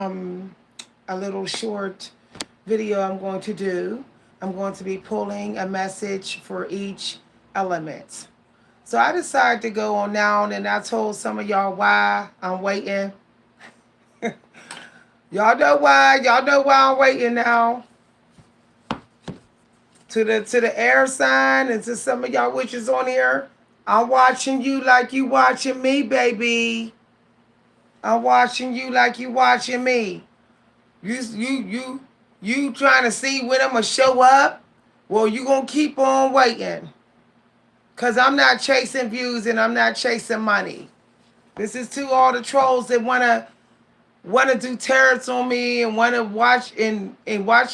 a little short video I'm going to do. I'm going to be pulling a message for each element. So I decided to go on now, and I told some of y'all why I'm waiting. Y'all know why. Y'all know why I'm waiting now. To the air sign and to some of y'all witches on here. I'm watching you like you watching me, baby. I'm watching you like you watching me. You trying to see when I'm gonna show up? Well, you gonna keep on waiting. Cause I'm not chasing views and I'm not chasing money. This is to all the trolls that wanna do terrors on me and wanna watch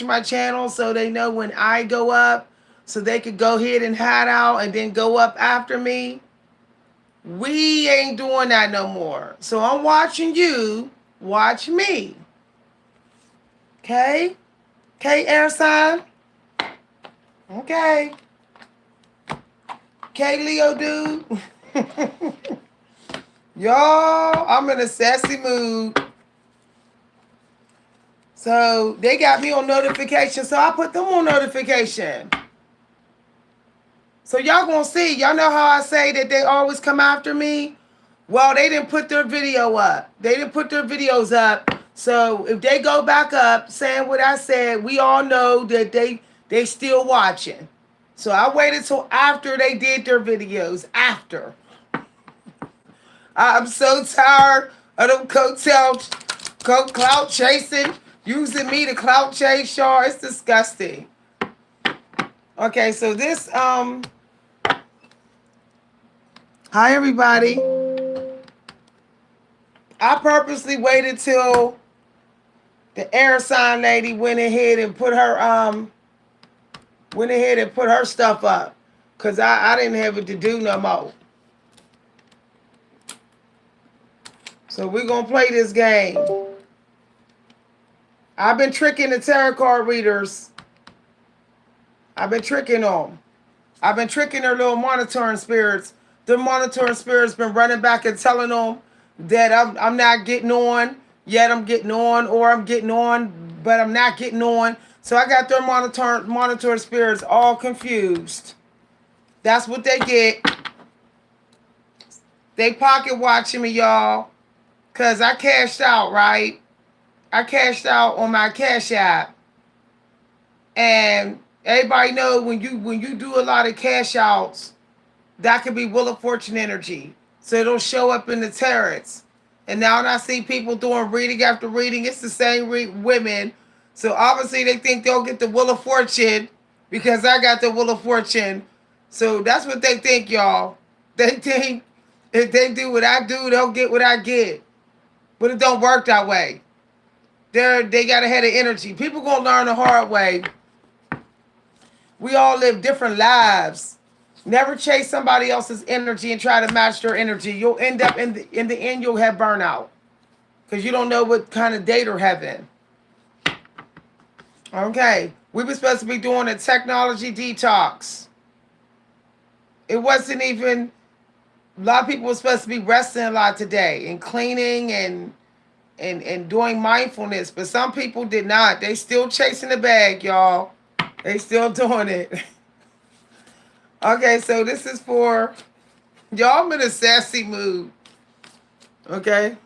my channel so they know when I go up, so they could go ahead and hide out and then go up after me. We ain't doing that no more. So I'm watching you watch me. Okay? Okay, air sign? Okay. Okay, Leo dude? Y'all, I'm in a sassy mood. So they got me on notification, so I put them on notification. So y'all gonna see. Y'all know how I say that they always come after me? Well, they didn't put their video up. They didn't put their videos up. So if they go back up saying what I said, we all know that they still watching. So I waited till after they did their videos. After. I'm so tired of them clout chasing, using me to clout chase, y'all. It's disgusting. Okay, so this hi everybody. I purposely waited till the air sign lady went ahead and put her stuff up. Cause I didn't have it to do no more. So we're gonna play this game. I've been tricking the tarot card readers. I've been tricking them. I've been tricking their little monitoring spirits. The monitoring spirits been running back and telling them that I'm not getting on, yet I'm getting on, or I'm getting on, but I'm not getting on. So I got their monitoring spirits all confused. That's what they get. They pocket watching me, y'all. Cause I cashed out, right? I cashed out on my Cash App. And everybody know when you do a lot of cash outs, that could be Wheel of Fortune energy. So it'll show up in the tarots. And now when I see people doing reading after reading, it's the same women. So obviously they think they'll get the Wheel of Fortune because I got the Wheel of Fortune. So that's what they think, y'all. They think if they do what I do, they'll get what I get. But it don't work that way. They got a head of energy. People gonna learn the hard way. We all live different lives. Never chase somebody else's energy and try to match their energy. You'll end up in the end you'll have burnout. Because you don't know what kind of day they're having. Okay. We were supposed to be doing a technology detox. It wasn't even, a lot of people were supposed to be resting a lot today and cleaning and doing mindfulness. But some people did not. They still chasing the bag, y'all. They still doing it. Okay, so this is for y'all. I'm in a sassy mood. Okay.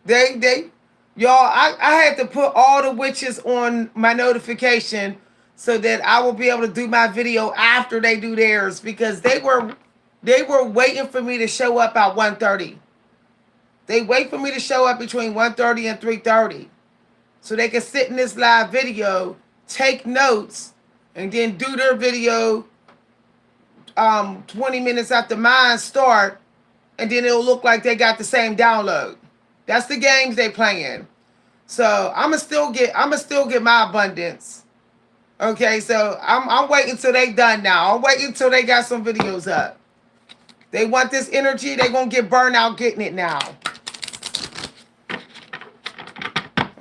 Y'all, I had to put all the witches on my notification so that I will be able to do my video after they do theirs, because they were waiting for me to show up at 1:30. They wait for me to show up between 1:30 and 3:30 so they can sit in this live video, take notes, and then do their video 20 minutes after mine start, and then it'll look like they got the same download. That's the games they playing. So I'ma still get my abundance. Okay, so I'm waiting till they done now. I'm waiting till they got some videos up. They want this energy, they gonna get burned out getting it now.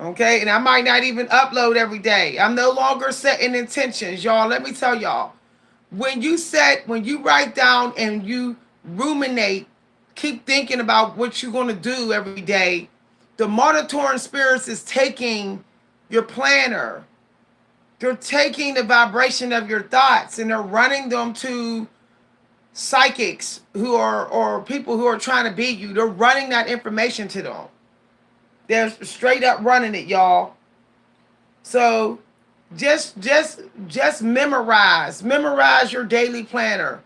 Okay, and I might not even upload every day. I'm no longer setting intentions, y'all. Let me tell y'all. When you write down and you ruminate keep thinking about what you're going to do every day, the monitoring spirits is taking your planner. They're taking the vibration of your thoughts and they're running them to psychics who are, or people who are trying to beat you. They're running that information to them. They're straight up running it, y'all. So just memorize your daily planner.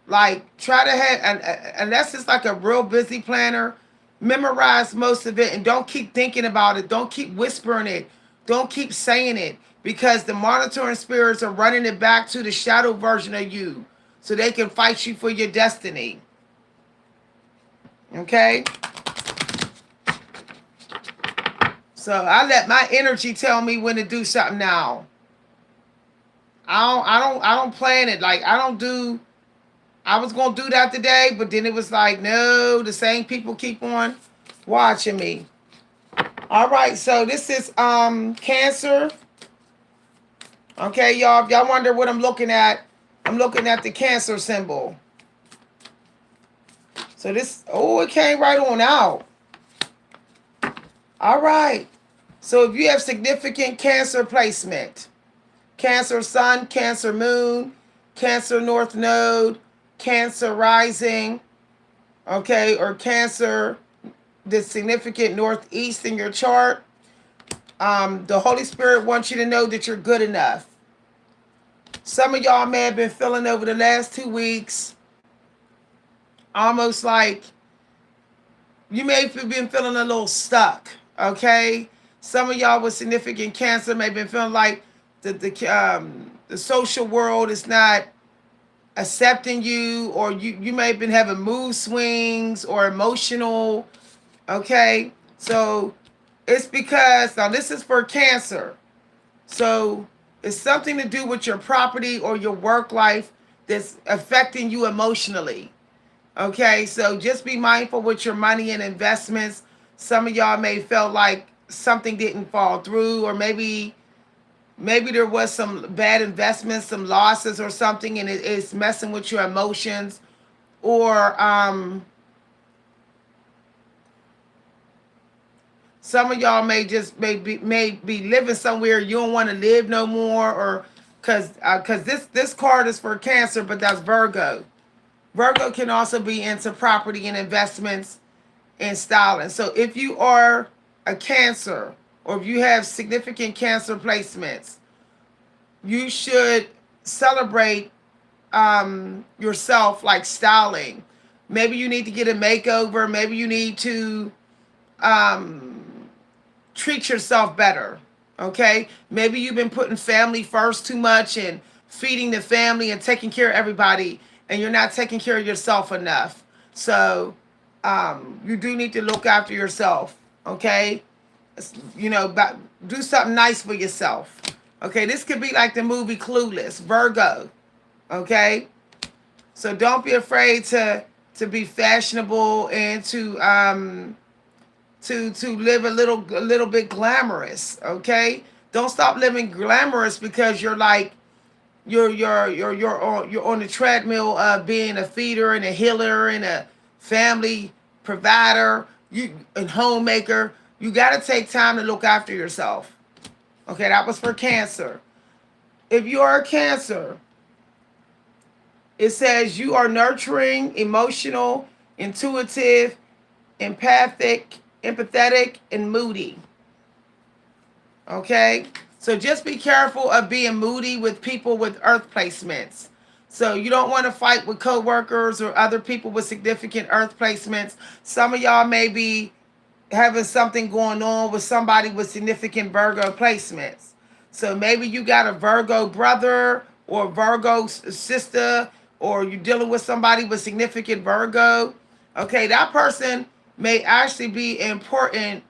Like try to have, unless it's like a real busy planner, memorize most of it and don't keep thinking about it. Don't keep whispering it. Don't keep saying it because the monitoring spirits are running it back to the shadow version of you so they can fight you for your destiny. Okay? So I let my energy tell me when to do something now. I don't plan it. Like I was gonna do that today, but then it was like, no, the same people keep on watching me. All right, so this is Cancer. Okay, y'all. If y'all wonder what I'm looking at the Cancer symbol. So this, oh, it came right on out. All right. So if you have significant Cancer placement, Cancer Sun, Cancer Moon, Cancer North Node, Cancer Rising, okay, or Cancer, the significant Northeast in your chart, the Holy Spirit wants you to know that you're good enough. Some of y'all may have been feeling over the last 2 weeks almost like you may have been feeling a little stuck, okay? Some of y'all with significant Cancer may have been feeling like the social world is not accepting you, or you may have been having mood swings or emotional, okay? So it's because, now this is for Cancer. So it's something to do with your property or your work life that's affecting you emotionally. Okay, so just be mindful with your money and investments. Some of y'all may feel like something didn't fall through, or maybe there was some bad investments, some losses or something, and it's messing with your emotions. Or some of y'all may be living somewhere you don't want to live no more, or because this card is for Cancer, but that's Virgo. Virgo can also be into property and investments and styling. So if you are a Cancer, or if you have significant Cancer placements, you should celebrate yourself, like styling. Maybe you need to get a makeover. Maybe you need to treat yourself better. Okay? Maybe you've been putting family first too much and feeding the family and taking care of everybody, and you're not taking care of yourself enough. So you do need to look after yourself. Okay? You know, do something nice for yourself. Okay? This could be like the movie Clueless, Virgo. Okay? So don't be afraid to be fashionable and to live a little bit glamorous. Okay? Don't stop living glamorous because you're like you're on the treadmill of being a feeder and a healer and a family provider, and homemaker. You got to take time to look after yourself. Okay, that was for Cancer. If you are a Cancer, it says you are nurturing, emotional, intuitive, empathic, empathetic, and moody. Okay? So just be careful of being moody with people with earth placements. So you don't want to fight with coworkers or other people with significant earth placements. Some of y'all may be having something going on with somebody with significant Virgo placements. So maybe you got a Virgo brother or Virgo sister, or you're dealing with somebody with significant Virgo. Okay, that person may actually be important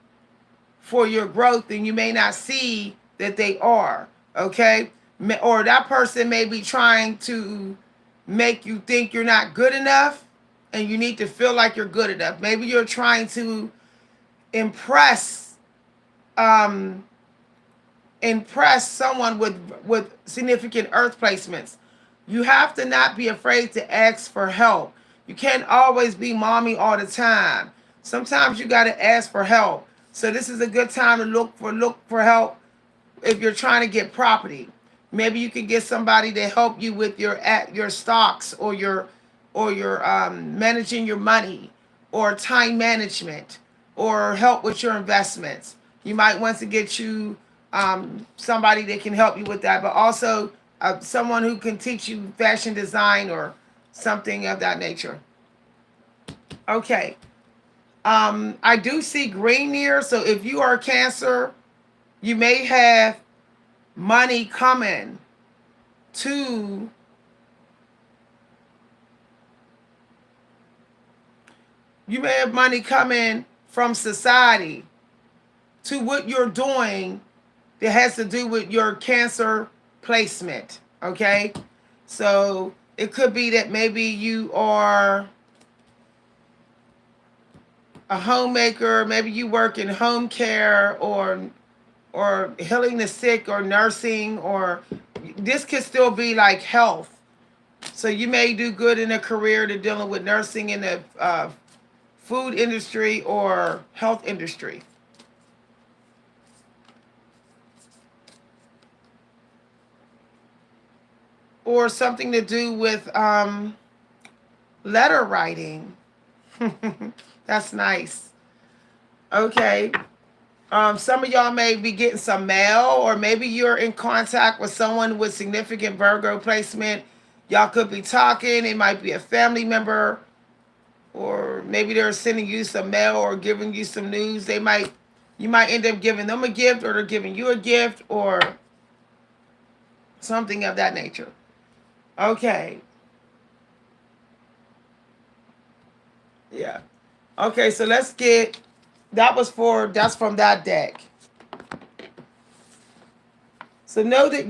for your growth, and you may not see that they are. Okay, or that person may be trying to make you think you're not good enough, and you need to feel like you're good enough. Maybe you're trying to impress someone with significant earth placements. You have to not be afraid to ask for help, You can't always be mommy all the time. Sometimes you got to ask for help. So this is a good time to look for help if you're trying to get property. Maybe you can get somebody to help you with your stocks, or your managing your money, or time management, or help with your investments. You might want to get you somebody that can help you with that, but also someone who can teach you fashion design or something of that nature. Okay. I do see green here, so if you are Cancer, you may have money coming to you may have money coming from society to what you're doing that has to do with your Cancer placement. Okay, so it could be that maybe you are a homemaker, maybe you work in home care, or healing the sick, or nursing, or this could still be like health. So you may do good in a career to dealing with nursing in the food industry or health industry. Or something to do with letter writing. That's nice. Okay. Some of y'all may be getting some mail, or maybe you're in contact with someone with significant Virgo placement. Y'all could be talking. It might be a family member, or maybe they're sending you some mail or giving you some news. You might end up giving them a gift, or they're giving you a gift, or something of that nature. Okay. Yeah. Okay, so let's get that's from that deck. So know that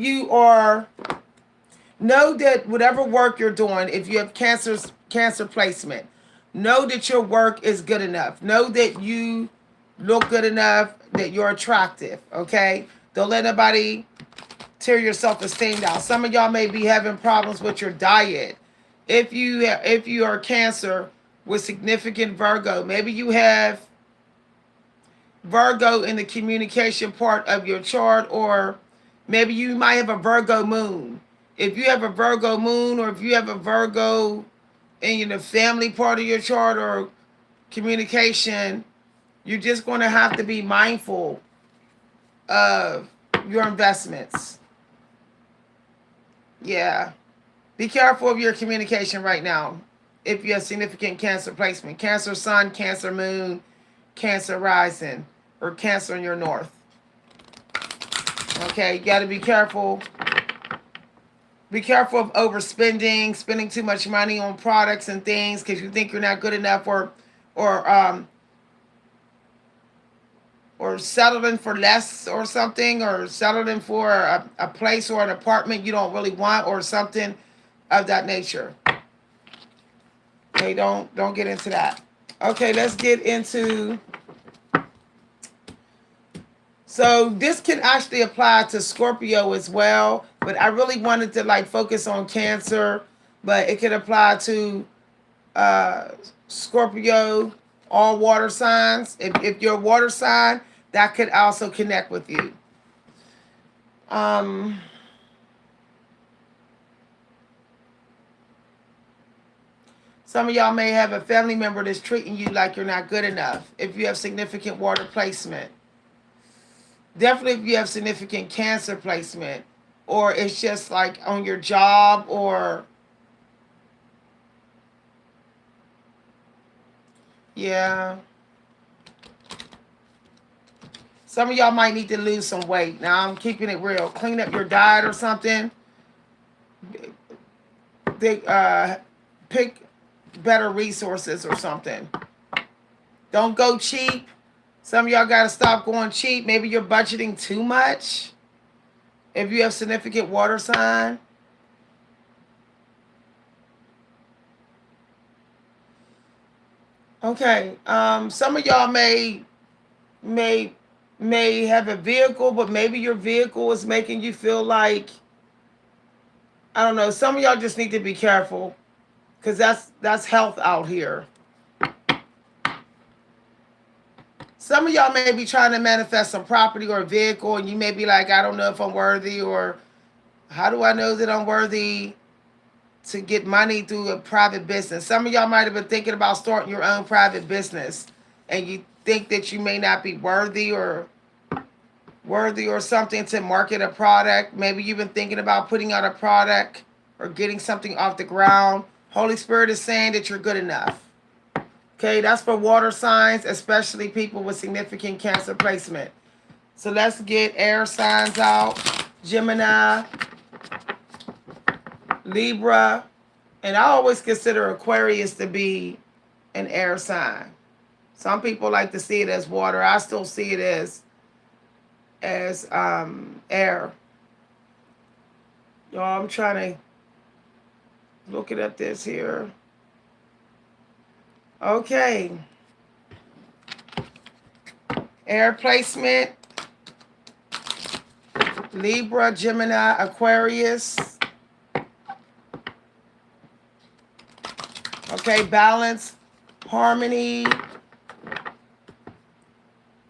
whatever work you're doing, if you have cancer placement, know that your work is good enough. Know that you look good enough, that you're attractive. Okay? Don't let nobody tear your self-esteem down. Some of y'all may be having problems with your diet. If you are Cancer with significant Virgo, maybe you have Virgo in the communication part of your chart, or maybe you might have a Virgo moon. If you have a Virgo moon, or if you have a Virgo in the family part of your chart or communication, you're just going to have to be mindful of your investments. Yeah. Be careful of your communication right now. If you have significant Cancer placement, Cancer sun, Cancer moon, Cancer rising, or Cancer in your north. Okay, you got to be careful. Be careful of overspending, spending too much money on products and things because you think you're not good enough, or settling for less or something, or settling for a place or an apartment you don't really want, or something of that nature. Okay, don't get into that. Okay, let's get into. So this can actually apply to Scorpio as well, but I really wanted to focus on Cancer, but it can apply to Scorpio, all water signs. If you're a water sign, that could also connect with you. Some of y'all may have a family member that's treating you like you're not good enough if you have significant water placement. Definitely if you have significant Cancer placement, or it's just like on your job, or yeah. Some of y'all might need to lose some weight. Now I'm keeping it real. Clean up your diet or something. Pick better resources or something. Don't go cheap. Some of y'all got to stop going cheap. Maybe you're budgeting too much. If you have significant water sign. Okay. Some of y'all may have a vehicle, but maybe your vehicle is making you feel like, I don't know. Some of y'all just need to be careful, because that's health out here. Some of y'all may be trying to manifest some property or a vehicle, and you may be like, I don't know if I'm worthy, or how do I know that I'm worthy to get money through a private business? Some of y'all might have been thinking about starting your own private business, and you think that you may not be worthy or something to market a product. Maybe you've been thinking about putting out a product or getting something off the ground. Holy Spirit is saying that you're good enough. Okay, that's for water signs, especially people with significant Cancer placement. So let's get air signs out. Gemini, Libra, and I always consider Aquarius to be an air sign. Some people like to see it as water. I still see it as air. Y'all, I'm trying to looking at this here. Okay. Air placement. Libra, Gemini, Aquarius. Okay, balance, harmony,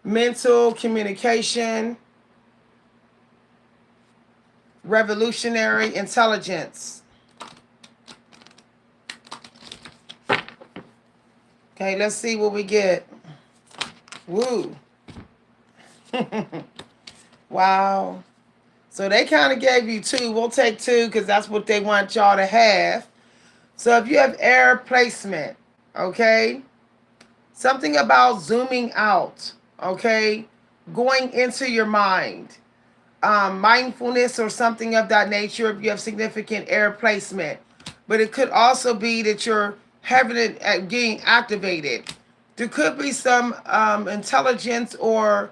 mental communication, revolutionary intelligence. Okay, let's see what we get. Woo. Wow. So they kind of gave you 2. We'll take 2 because that's what they want y'all to have. So if you have air placement, okay, something about zooming out, okay, going into your mind, mindfulness or something of that nature if you have significant air placement. But it could also be that you're having it getting activated. There could be some intelligence or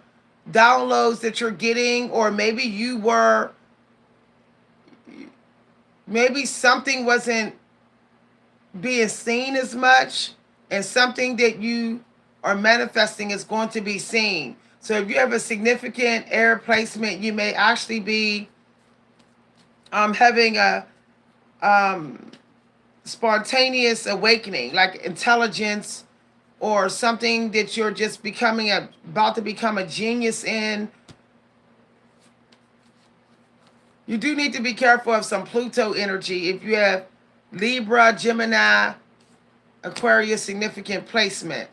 downloads that you're getting, or maybe maybe something wasn't being seen as much, and something that you are manifesting is going to be seen. So if you have a significant air placement, you may actually be having a spontaneous awakening, like intelligence, or something that you're just about to become a genius in. You do need to be careful of some Pluto energy if you have Libra, Gemini, Aquarius significant placement.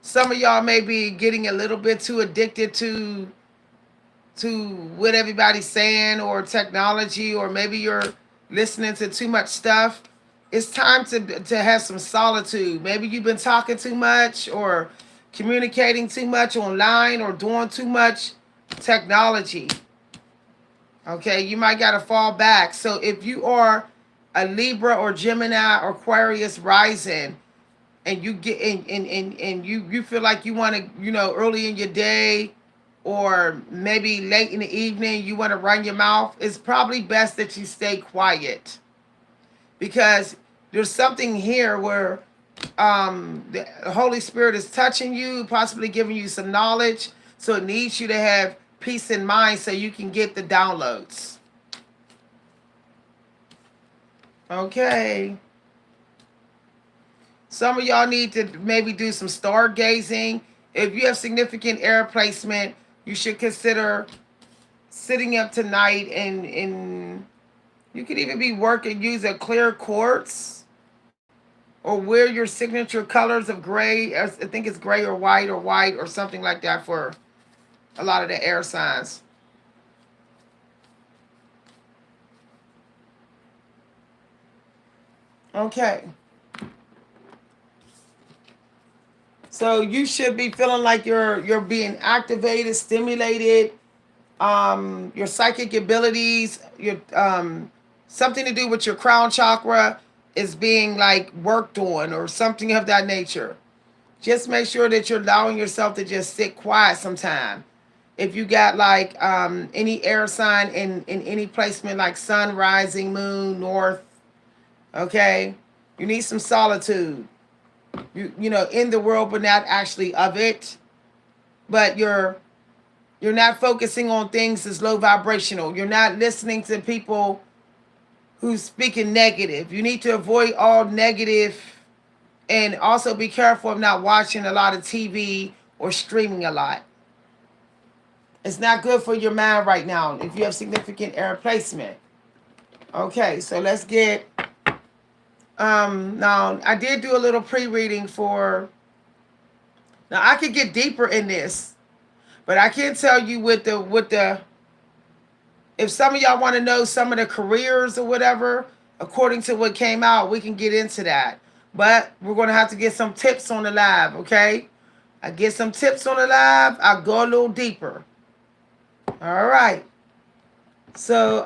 Some of y'all may be getting a little bit too addicted to what everybody's saying, or technology, or maybe you're listening to too much stuff. It's time to have some solitude. Maybe you've been talking too much, or communicating too much online, or doing too much technology. Okay, you might got to fall back. So if you are a Libra or Gemini or Aquarius rising, and you get and you feel like you want to, early in your day, or maybe late in the evening, you want to run your mouth, it's probably best that you stay quiet, because there's something here where the Holy Spirit is touching you, possibly giving you some knowledge. So it needs you to have peace in mind so you can get the downloads. Okay. Some of y'all need to maybe do some stargazing. If you have significant air placement, you should consider sitting up tonight, and you could even be use a clear quartz, or wear your signature colors of gray. I think it's gray or white or something like that for a lot of the air signs. Okay. So you should be feeling like you're being activated, stimulated. Your psychic abilities, your something to do with your crown chakra is being like worked on, or something of that nature. Just make sure that you're allowing yourself to just sit quiet sometime. If you got like any air sign in any placement, like sun, rising, moon, north, okay, you need some solitude. You know, in the world, but not actually of it. But you're not focusing on things that's low vibrational. You're not listening to people who's speaking negative. You need to avoid all negative, and also be careful of not watching a lot of TV or streaming a lot. It's not good for your mind right now if you have significant air placement. Okay, so let's get now I did do a little pre-reading for, now I could get deeper in this, but I can't tell you with the if some of y'all want to know some of the careers or whatever, according to what came out, we can get into that. But we're going to have to get some tips on the live, okay? I get some tips on the live, I'll go a little deeper. All right. So,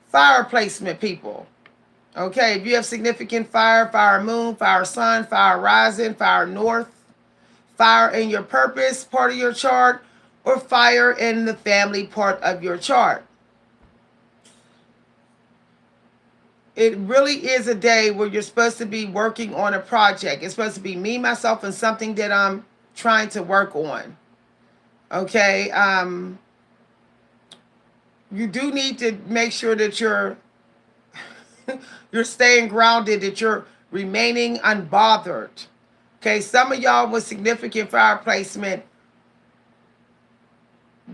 fire placement, people. Okay, if you have significant fire, fire moon, fire sun, fire rising, fire north, fire in your purpose part of your chart, or fire in the family part of your chart. It really is a day where you're supposed to be working on a project. It's supposed to be me, myself, and something that I'm trying to work on. Okay, you do need to make sure that you're you're staying grounded, that you're remaining unbothered. Okay, some of y'all with significant fire placement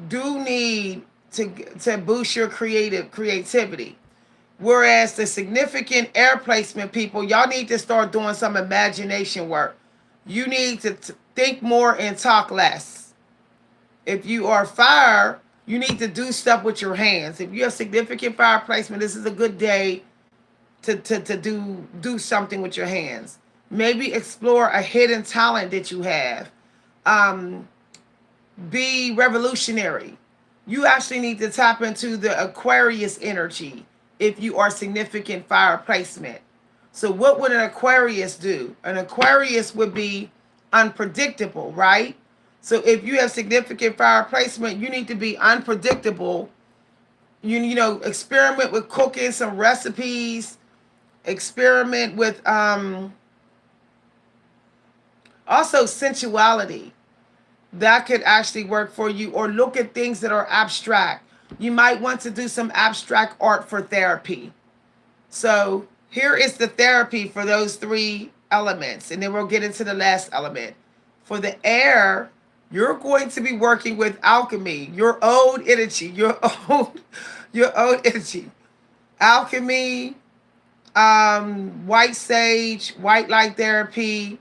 do need to boost your creativity. Whereas the significant air placement people, y'all need to start doing some imagination work. You need to think more and talk less. If you are fire, you need to do stuff with your hands. If you have significant fire placement, this is a good day to do something with your hands. Maybe explore a hidden talent that you have. Be revolutionary. You actually need to tap into the Aquarius energy if you are significant fire placement. So what would an Aquarius do? An Aquarius would be unpredictable, right? So if you have significant fire placement, you need to be unpredictable. You know, experiment with cooking some recipes, experiment with also sensuality. That could actually work for you, or look at things that are abstract. You might want to do some abstract art for therapy. So here is the therapy for those three elements, and then we'll get into the last element. For the air, you're going to be working with alchemy, your own energy, your own energy. Alchemy, white sage, white light therapy.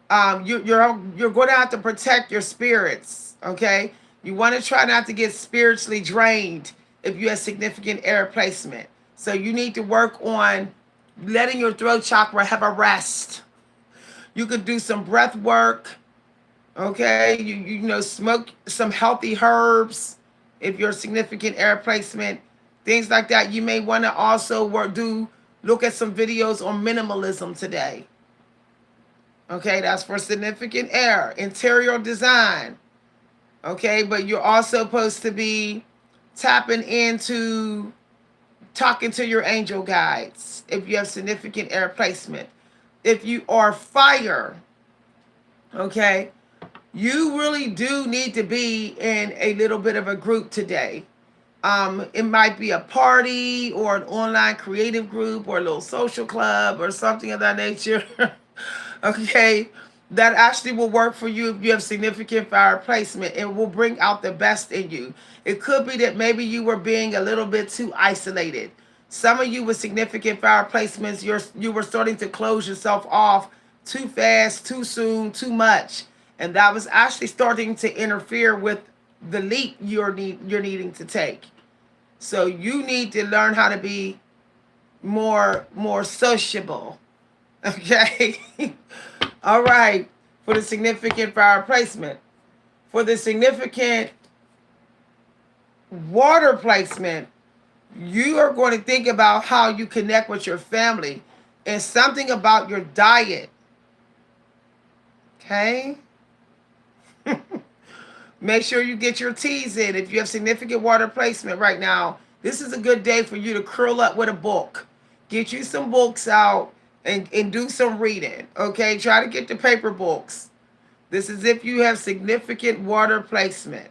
You're going to have to protect your spirits. Okay, you want to try not to get spiritually drained if you have significant air placement. So you need to work on letting your throat chakra have a rest. You could do some breath work. Okay, you know, smoke some healthy herbs if you're significant air placement, things like that. You may want to also look at some videos on minimalism today. Okay, that's for significant air, interior design. Okay, but you're also supposed to be tapping into talking to your angel guides if you have significant air placement. If you are fire, okay, you really do need to be in a little bit of a group today. It might be a party or an online creative group or a little social club or something of that nature. Okay, that actually will work for you if you have significant fire placement. It will bring out the best in you. It could be that maybe you were being a little bit too isolated. Some of you with significant fire placements, you were starting to close yourself off too fast, too soon, too much. And that was actually starting to interfere with the leap you're needing to take. So you need to learn how to be more sociable. Okay. All right. For the significant fire placement. For the significant water placement, you are going to think about how you connect with your family and something about your diet. Okay. Make sure you get your teas in. If you have significant water placement right now, this is a good day for you to curl up with a book. Get you some books out and do some reading. Okay, try to get the paper books. This is if you have significant water placement.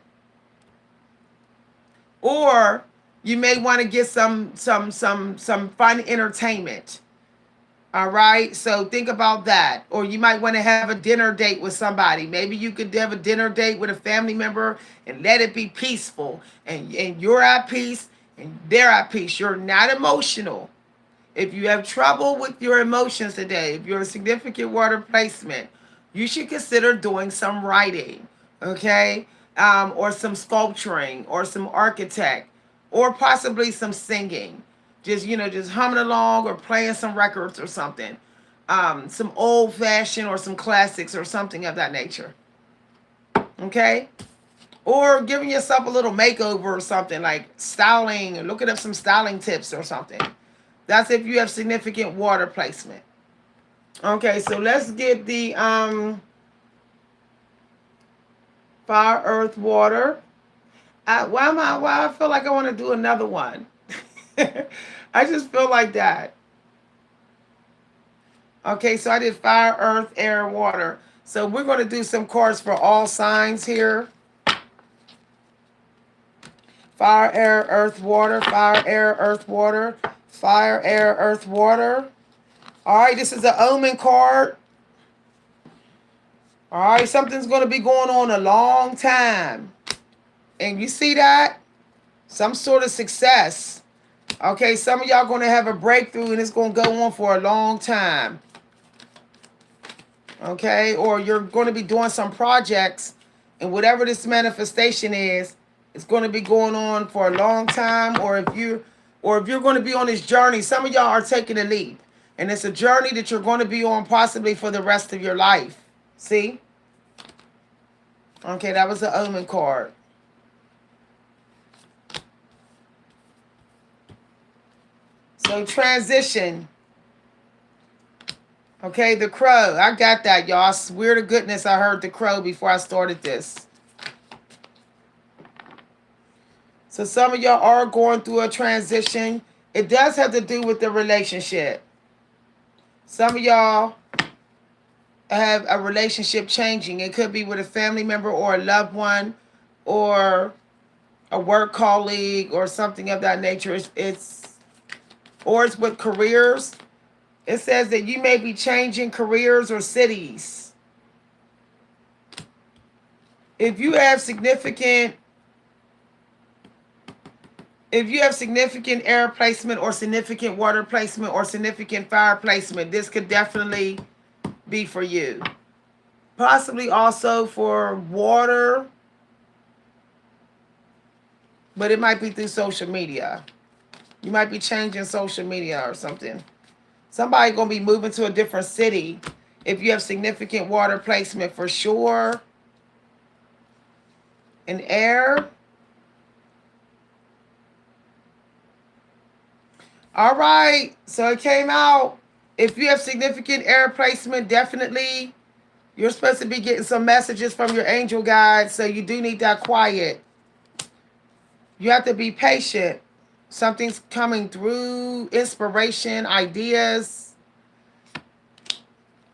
Or You may want to get some fun entertainment. All right. So think about that. Or you might want to have a dinner date with somebody. Maybe you could have a dinner date with a family member and let it be peaceful. And you're at peace and they're at peace. You're not emotional. If you have trouble with your emotions today, if you're a significant water placement, you should consider doing some writing, okay? Or some sculpturing or some architect or possibly some singing. Just, just humming along or playing some records or something. Some old fashioned or some classics or something of that nature, okay? Or giving yourself a little makeover or something like styling, or looking up some styling tips or something. That's if you have significant water placement. Okay, so let's get the fire, earth, water. Why I feel like I want to do another one. I just feel like that. Okay, so I did fire, earth, air, water. So we're going to do some cards for all signs here. Fire, air, earth, water. Fire, air, earth, water. Fire, air, earth, water. All right, this is an omen card. All right, something's going to be going on a long time. And you see that? Some sort of success. Okay, some of y'all going to have a breakthrough and it's going to go on for a long time. Okay, or you're going to be doing some projects and whatever this manifestation is, it's going to be going on for a long time. Or if you're going to be on this journey, some of y'all are taking a leap. And it's a journey that you're going to be on possibly for the rest of your life. See? Okay, that was the omen card. So transition. Okay, the crow. I got that, y'all. I swear to goodness I heard the crow before I started this. So some of y'all are going through a transition. It does have to do with the relationship. Some of y'all have a relationship changing. It could be with a family member or a loved one or a work colleague or something of that nature. It's with careers. It says that you may be changing careers or cities. If you have significant air placement or significant water placement or significant fire placement, this could definitely be for you. Possibly also for water, but it might be through social media. You might be changing social media or something. Somebody going to be moving to a different city if you have significant water placement for sure. And air. All right. So it came out. If you have significant air placement, definitely you're supposed to be getting some messages from your angel guides. So you do need that quiet. You have to be patient. Something's coming through. Inspiration, ideas,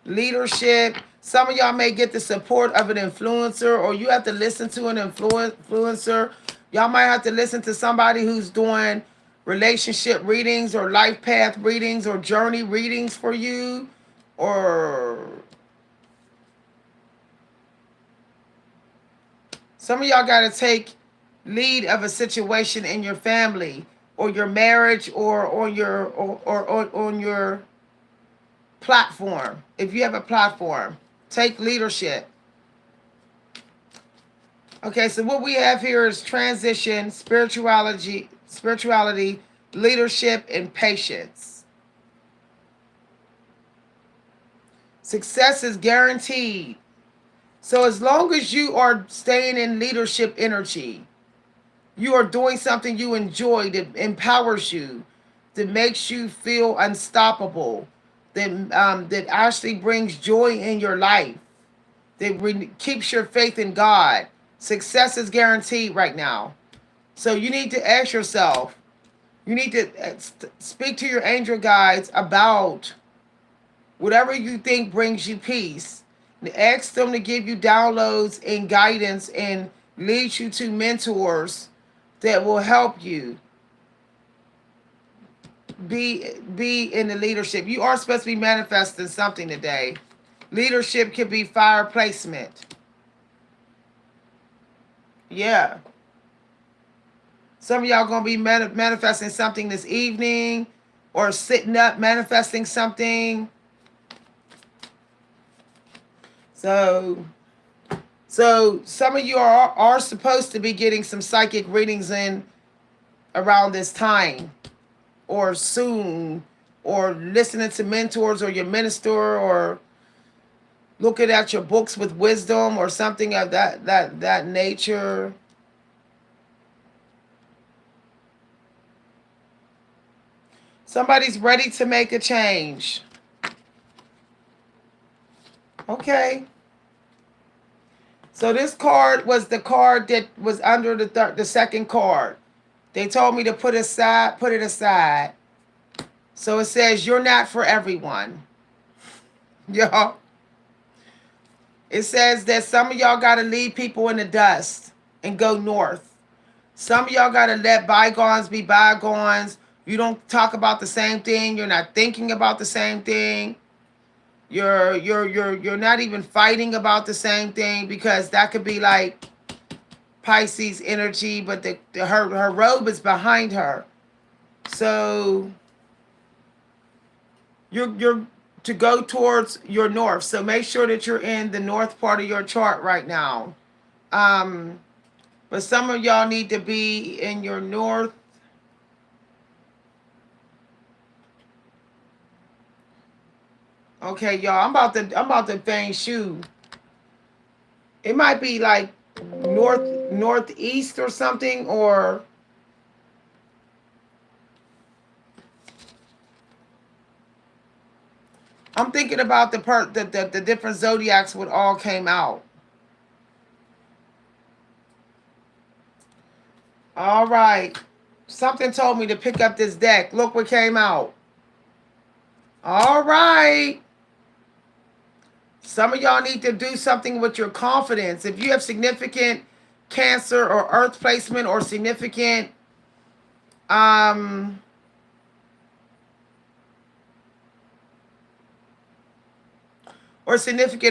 leadership. Some of y'all may get the support of an influencer, or you have to listen to an influencer. Y'all might have to listen to somebody who's doing relationship readings or life path readings or journey readings for you. Or some of y'all got to take lead of a situation in your family or your marriage or on your platform. If you have a platform, take leadership. Okay, so what we have here is transition, spirituality, leadership, and patience. Success is guaranteed. So as long as you are staying in leadership energy, you are doing something you enjoy that empowers you, that makes you feel unstoppable, that actually brings joy in your life, that keeps your faith in God. Success is guaranteed right now. So you need to ask yourself, you need to speak to your angel guides about whatever you think brings you peace. And ask them to give you downloads and guidance and lead you to mentors that will help you. be in the leadership. You are supposed to be manifesting something today. Leadership could be fire placement. Yeah. Some of y'all gonna be manifesting something this evening, or sitting up manifesting something. So some of you are supposed to be getting some psychic readings in around this time, or soon, or listening to mentors or your minister, or looking at your books with wisdom or something of that nature. Somebody's ready to make a change. Okay. So this card was the card that was under the second card. They told me to put it aside. So it says, you're not for everyone. Y'all. It says that some of y'all got to leave people in the dust and go north. Some of y'all got to let bygones be bygones. You don't talk about the same thing. You're not thinking about the same thing. You're not even fighting about the same thing, because that could be like Pisces energy, but her robe is behind her. So you're to go towards your north. So make sure that you're in the north part of your chart right now. But some of y'all need to be in your north. Okay, y'all, I'm about to feng shui. It might be like northeast or something, or I'm thinking about the different zodiacs would all came out. All right. Something told me to pick up this deck. Look what came out. All right. Some of y'all need to do something with your confidence. If you have significant Cancer or earth placement, or significant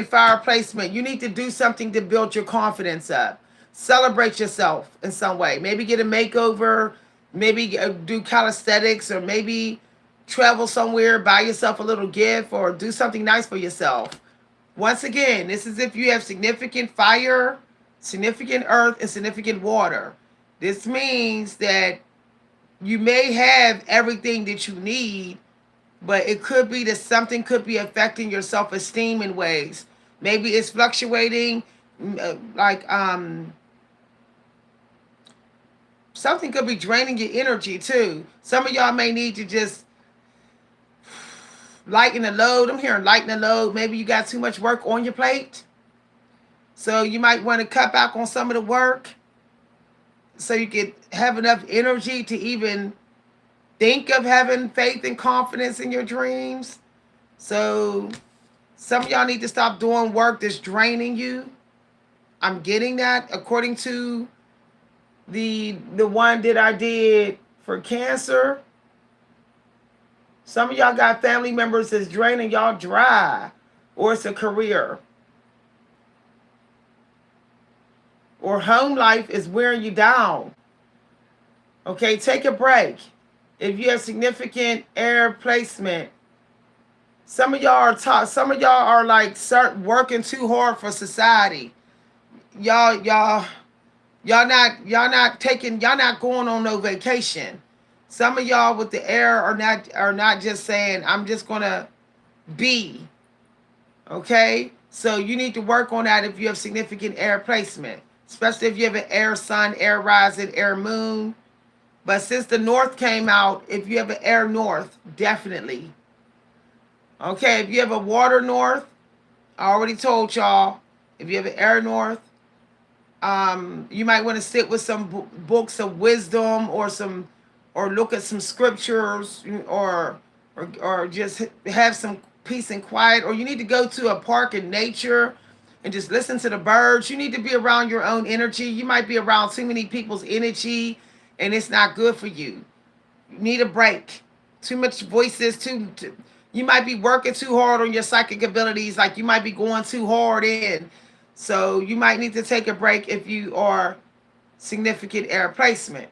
fire placement, you need to do something to build your confidence up. Celebrate yourself in some way. Maybe get a makeover, maybe do calisthenics, or maybe travel somewhere, buy yourself a little gift, or do something nice for yourself. Once again, this is if you have significant fire, significant earth, and significant water. This means that you may have everything that you need, but it could be that something could be affecting your self-esteem in ways. Maybe it's fluctuating, like something could be draining your energy too. Some of y'all may need to just lighten the load. I'm hearing lighten the load. Maybe you got too much work on your plate, so you might want to cut back on some of the work so you can have enough energy to even think of having faith and confidence in your dreams. So some of y'all need to stop doing work that's draining you. I'm getting that according to the one that I did for Cancer. Some of y'all got family members that's draining y'all dry, or it's a career, or home life is wearing you down. Okay, take a break. If you have significant air placement, some of y'all are like working too hard for society. Y'all not going on no vacation. Some of y'all with the air are not just saying, I'm just gonna be. Okay? So you need to work on that if you have significant air placement. Especially if you have an air sun, air rising, air moon. But since the north came out, if you have an air north, definitely. Okay, if you have a water north, I already told y'all, if you have an air north, you might want to sit with some books of wisdom, or look at some scriptures, or just have some peace and quiet, or you need to go to a park in nature and just listen to the birds. You need to be around your own energy. You might be around too many people's energy, and it's not good for you. You need a break. Too much voices, you might be working too hard on your psychic abilities, like you might be going too hard in. So you might need to take a break if you are significant air placement.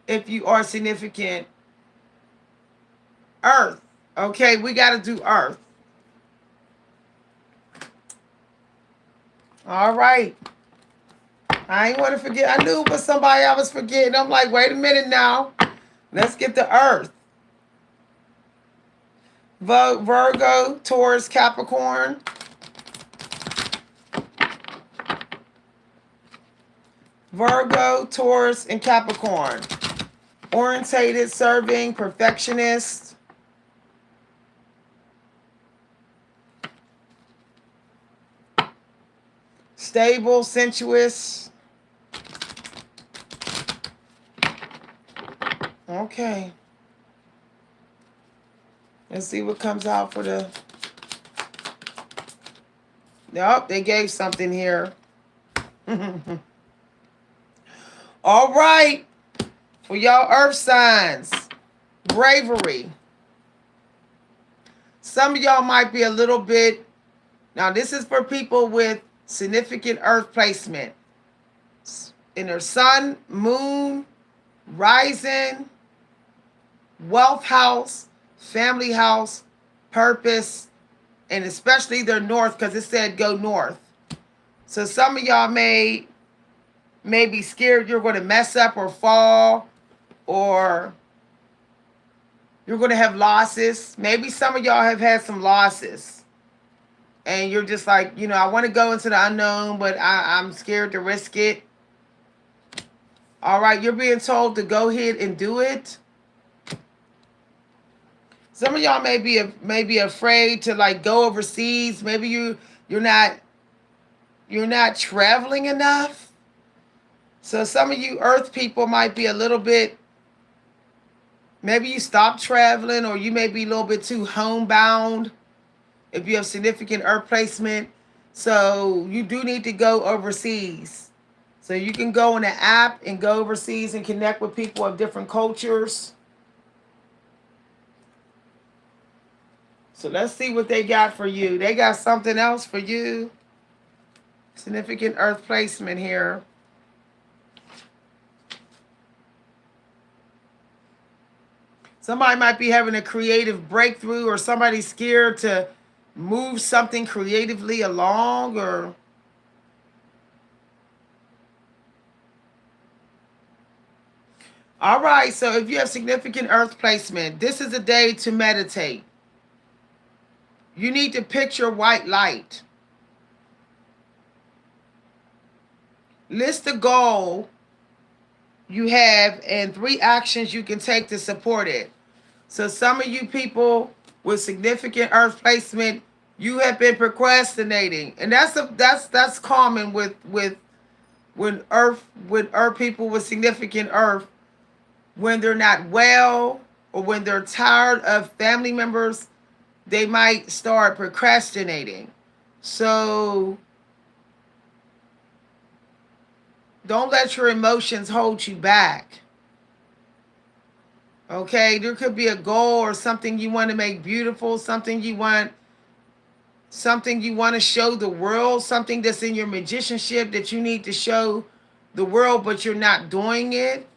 If you are significant earth, okay, we got to do earth. All right. I ain't want to forget. I knew it was somebody I was forgetting. I'm like, wait a minute now. Let's get the earth. Virgo, Taurus, Capricorn. Virgo, Taurus, and Capricorn. Orientated, serving, perfectionist. Stable, sensuous. Okay. Let's see what comes out for the... Nope, they gave something here. All right. For y'all earth signs. Bravery. Some of y'all might be a little bit... Now, this is for people with significant earth placement. In their sun, moon, rising, wealth house, family house, purpose, and especially their north, because it said go north. So some of y'all may be scared you're going to mess up or fall, or you're going to have losses. Maybe some of y'all have had some losses. And you're just like, you know, I want to go into the unknown, but I'm scared to risk it. All right, you're being told to go ahead and do it. Some of y'all may be afraid to like go overseas. Maybe you're not traveling enough. So some of you earth people might be a little bit, maybe you stop traveling, or you may be a little bit too homebound if you have significant earth placement. So you do need to go overseas. So you can go on an app and go overseas and connect with people of different cultures. So let's see what they got for you. They got something else for you. Significant earth placement here. Somebody might be having a creative breakthrough, or somebody's scared to move something creatively along, or all right, so if you have significant earth placement, this is a day to meditate. You need to picture white light. List the goal you have and 3 actions you can take to support it. So some of you people with significant earth placement, you have been procrastinating. And that's common with earth people with significant earth. When they're not well, or when they're tired of family members, they might start procrastinating. So don't let your emotions hold you back. Okay, there could be a goal or something you want to make beautiful, something you want to show the world, something that's in your magicianship that you need to show the world, but you're not doing it.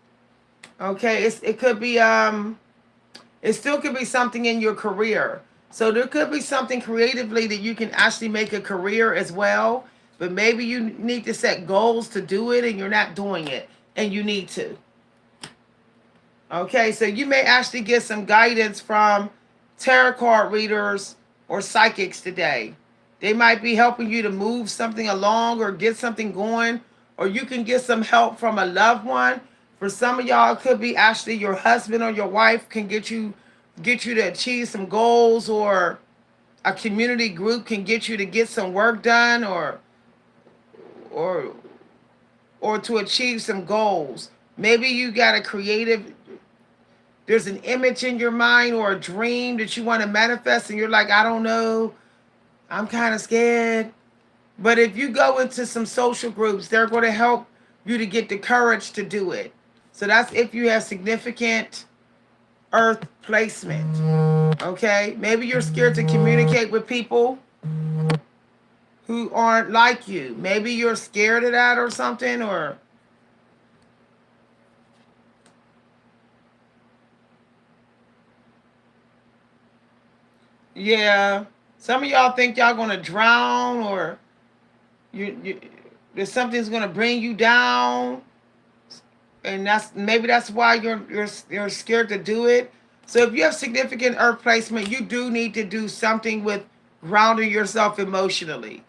Okay, it could be it still could be something in your career. So there could be something creatively that you can actually make a career as well, but maybe you need to set goals to do it and you're not doing it, and you need to. Okay, so you may actually get some guidance from tarot card readers or psychics today. They might be helping you to move something along or get something going, or you can get some help from a loved one. For some of y'all, it could be actually your husband or your wife can get you to achieve some goals, or a community group can get you to get some work done, or to achieve some goals. Maybe you got a creative, there's an image in your mind or a dream that you want to manifest, and you're like, I don't know, I'm kind of scared. But if you go into some social groups, they're going to help you to get the courage to do it. So that's if you have significant earth placement. Okay? Maybe you're scared to communicate with people who aren't like you. Maybe you're scared of that or something, or yeah. Some of y'all think y'all gonna drown, or you there's something's gonna bring you down, and that's why you're scared to do it. So if you have significant earth placement, you do need to do something with grounding yourself emotionally.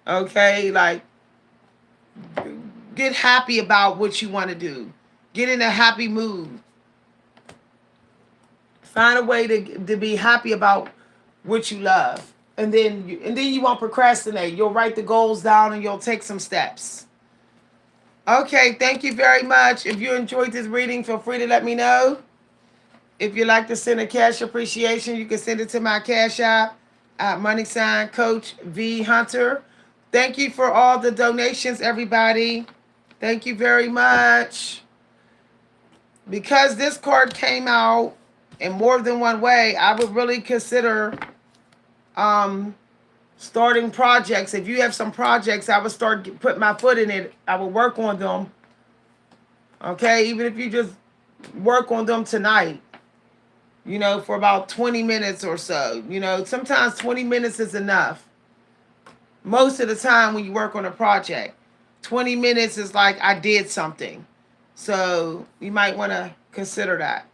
Okay, like get happy about what you want to do. Get in a happy mood. Find a way to be happy about what you love. And then you won't procrastinate. You'll write the goals down and you'll take some steps. Okay, thank you very much. If you enjoyed this reading, feel free to let me know. If you'd like to send a cash appreciation, you can send it to my cash app at @ Coach V Hunter. Thank you for all the donations, everybody. Thank you very much. Because this card came out in more than one way, I would really consider starting projects. If you have some projects, I would start put my foot in it. I would work on them. Okay, even if you just work on them tonight, for about 20 minutes or so. Sometimes 20 minutes is enough. Most of the time when you work on a project, 20 minutes is like I did something. So you might want to consider that.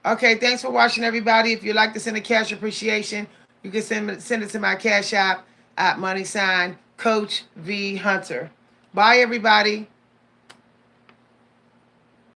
Okay, thanks for watching, everybody. If you'd like to send a cash appreciation, you can send it to my cash app at # Coach V Hunter. Bye, everybody.